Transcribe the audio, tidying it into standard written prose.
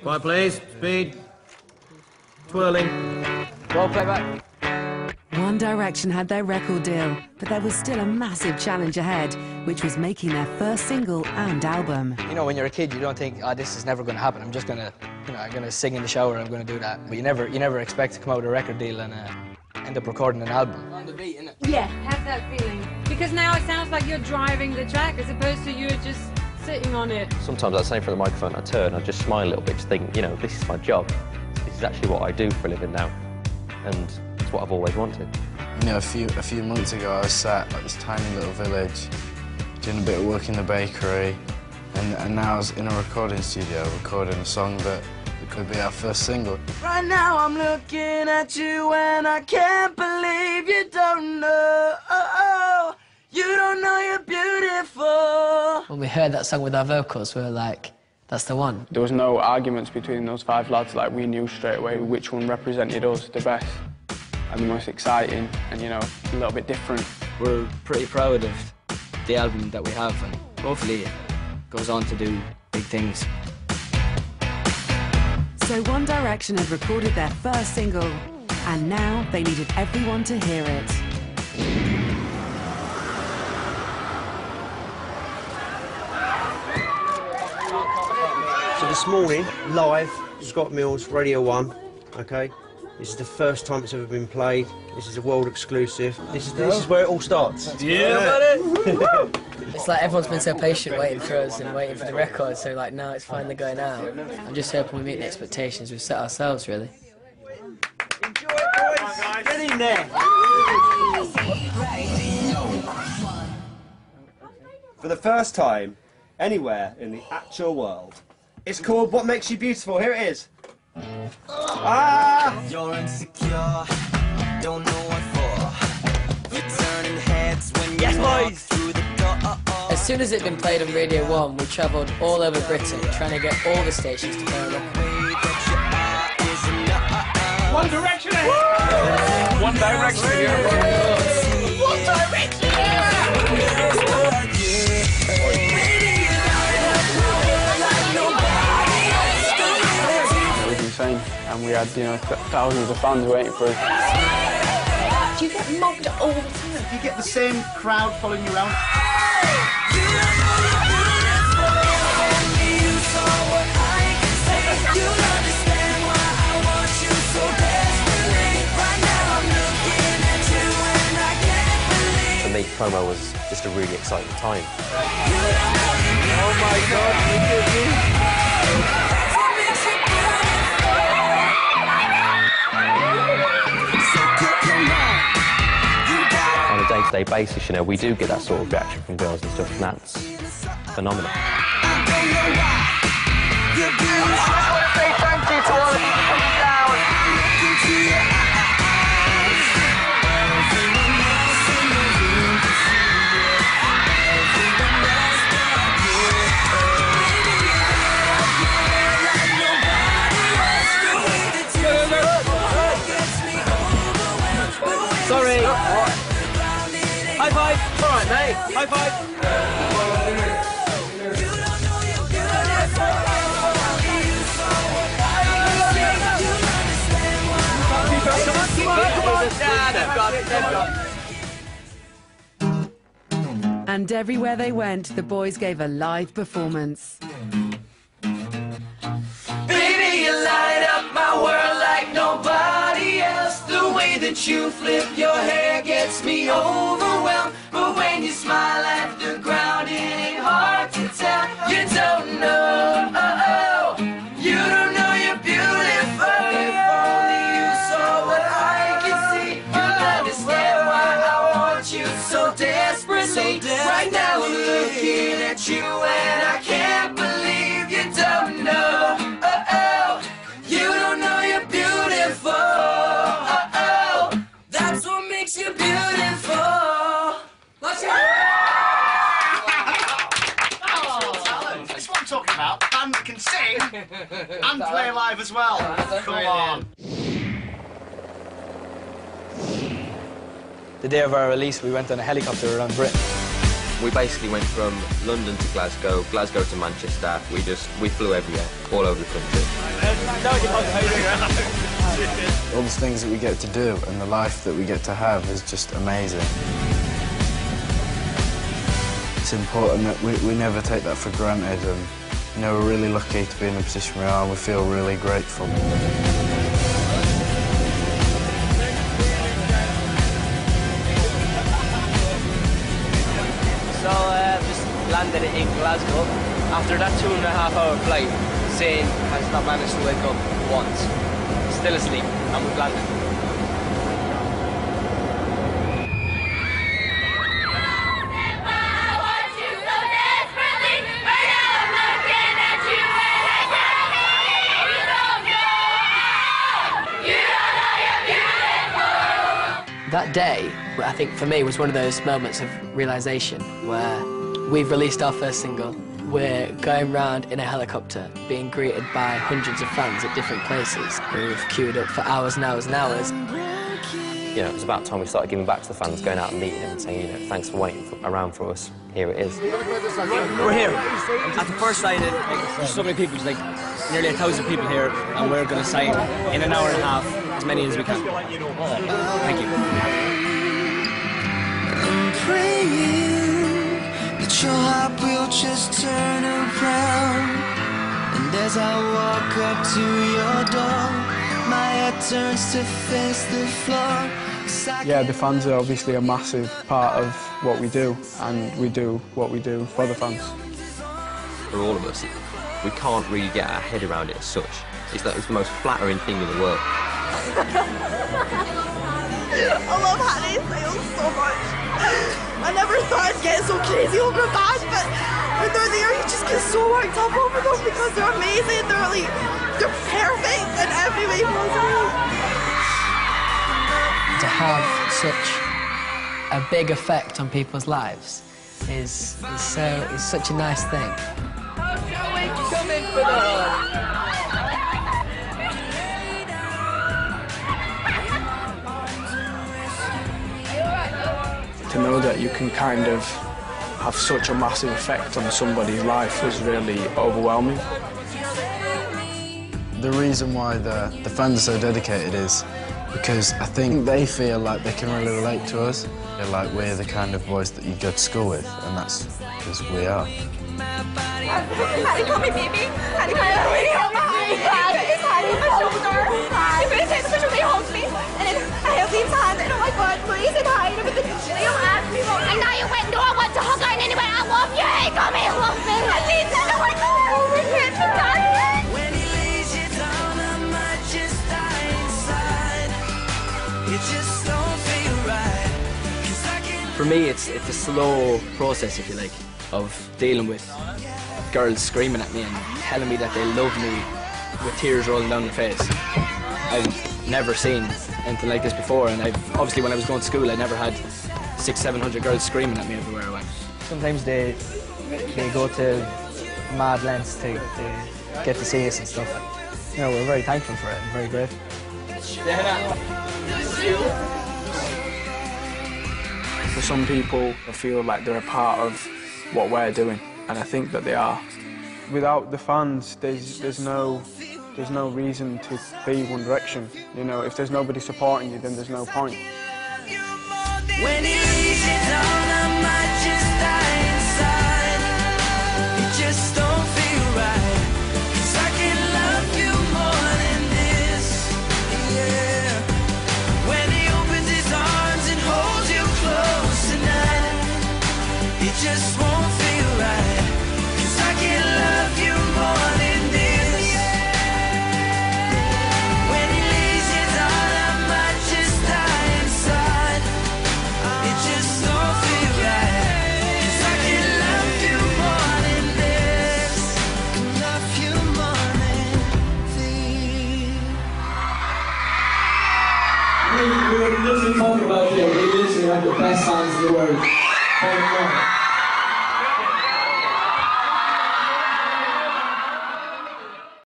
Quiet, please. Speed. Twirling. Roll playback. One Direction had their record deal, but there was still a massive challenge ahead, which was making their first single and album. You know, when you're a kid, you don't think, oh, this is never going to happen. I'm just going to, you know, I'm going to sing in the shower, I'm going to do that. But you never expect to come out with a record deal and end up recording an album. On the beat, innit? Yeah, have that feeling. Because now it sounds like you're driving the track as opposed to you just sitting on it. Sometimes I say in front of the microphone, I turn, I just smile a little bit, just think, you know, this is my job. This is actually what I do for a living now. And it's what I've always wanted. You know, a few months ago, I was sat at this tiny little village, doing a bit of work in the bakery, and now I was in a recording studio, recording a song that could be our first single. Right now I'm looking at you and I can't believe you don't know. You don't know you're beautiful. When we heard that song with our vocals, we were like, that's the one. There was no arguments between those 5 lads. Like, we knew straight away which one represented us the best and the most exciting and, you know, a little bit different. We're pretty proud of the album that we have, and hopefully it goes on to do big things. So One Direction had recorded their first single, and now they needed everyone to hear it. So this morning, live, Scott Mills, Radio 1, okay? This is the first time it's ever been played. This is a world exclusive. This is where it all starts. Yeah, buddy! It's like everyone's been so patient waiting for us and waiting for the record, so like now it's finally going out. I'm just hoping we meet the expectations we've set ourselves, really. Enjoy it, boys! Get in there! For the first time, anywhere in the actual world. It's called What Makes You Beautiful. Here it is. Ah! You're insecure, don't know what for. You're turning heads when you walk through the door. As soon as it'd been played on Radio 1, we travelled all over Britain trying to get all the stations to play a record. One Direction ahead! One Direction here. One Direction! It was insane, and we had, you know, thousands of fans waiting for us. Do you get mobbed all the time? Do you get the same crowd following you around? For me, promo was just a really exciting time. Oh my God, look at you! On a day-to-day basis, you know, we do get that sort of reaction from girls and stuff, and that's phenomenal. Sorry! High five! All right, mate. High five! And everywhere they went, the boys gave a live performance. Baby, you light up my world like nobody else. The way that you flip your hair gets me overwhelmed. But when you smile at the ground, it ain't hard to tell. You don't know, you don't know you're beautiful. If only you saw what I can see, you'll understand why I want you so desperately. Right now I'm looking at you and I can't believe you don't know. You don't know you're beautiful. That's what makes you beautiful. Let's go. That's what I'm talking about. Band that can sing and play live as well. Come on. The day of our release, we went on a helicopter around Britain. We basically went from London to Glasgow, Glasgow to Manchester. We flew everywhere, all over the country. All the things that we get to do and the life that we get to have is just amazing. It's important that we never take that for granted, and you know, we're really lucky to be in the position we are, and we feel really grateful. So just landed in Glasgow. After that 2.5-hour flight, Zane has not managed to wake up once. Still asleep, and we've landed. That day, I think for me, was one of those moments of realisation where we've released our first single, we're going round in a helicopter, being greeted by hundreds of fans at different places who've queued up for hours and hours and hours. You know, it was about time we started giving back to the fans, going out and meeting them and saying, you know, thanks for waiting around for us. Here it is. We're here at the first signing. There's so many people, there's like nearly 1,000 people here, and we're going to sign in an hour and a half as many as we can. Thank you. I'm praying that your heart will just turn around, and as I walk up to your door, my head turns to face the floor. Yeah, the fans are obviously a massive part of what we do, and we do what we do for the fans. For all of us, we can't really get our head around it as such. It's the most flattering thing in the world. I love Handmaid's Tale so much. I never thought I'd get so crazy over a band, but when they're there, you just get so worked up over them because they're amazing. They're perfect in every way possible. To have such a big effect on people's lives is such a nice thing. Come in for the To know that you can kind of have such a massive effect on somebody's life was really overwhelming. The reason why the fans are so dedicated is because I think they feel like they can really relate to us. They're like, we're the kind of boys that you go to school with, and that's because we are. Hattie, call me baby. Hattie, call me baby. It's Hattie, my shoulder. He put his hands on my shoulder, he holds me, and then I held his hand, and oh my God, please, and Hattie, but they don't ask me what. I know you went and I want to hug her, and anyway, I love you. Hey, come here, love me. I need to know my God, we can't be done. When he lays you down, I might just die inside. It just don't feel right. For me, it's a slow process, if you like, of dealing with girls screaming at me and telling me that they love me with tears rolling down their face. I've never seen anything like this before, and obviously when I was going to school, I never had 600-700 girls screaming at me everywhere I went. Sometimes they go to mad lengths to get to see us and stuff. You know, we're very thankful for it and very grateful. For some people, they feel like they're a part of what we're doing, and I think that they are. Without the fans, there's no reason to be One Direction. You know, if there's nobody supporting you, then there's no point. When he lays you down, I might just die inside. It just don't feel right. 'Cause I can love you more than this. Yeah. When he opens his arms and holds you close tonight, it just won't feel right. 'Cause I can love you more than this. When he lays you down, I might just die inside. It just don't feel right. 'Cause I can love you more than this. Can love you more than this. We're literally talking about you. We're literally like the best fans in the world.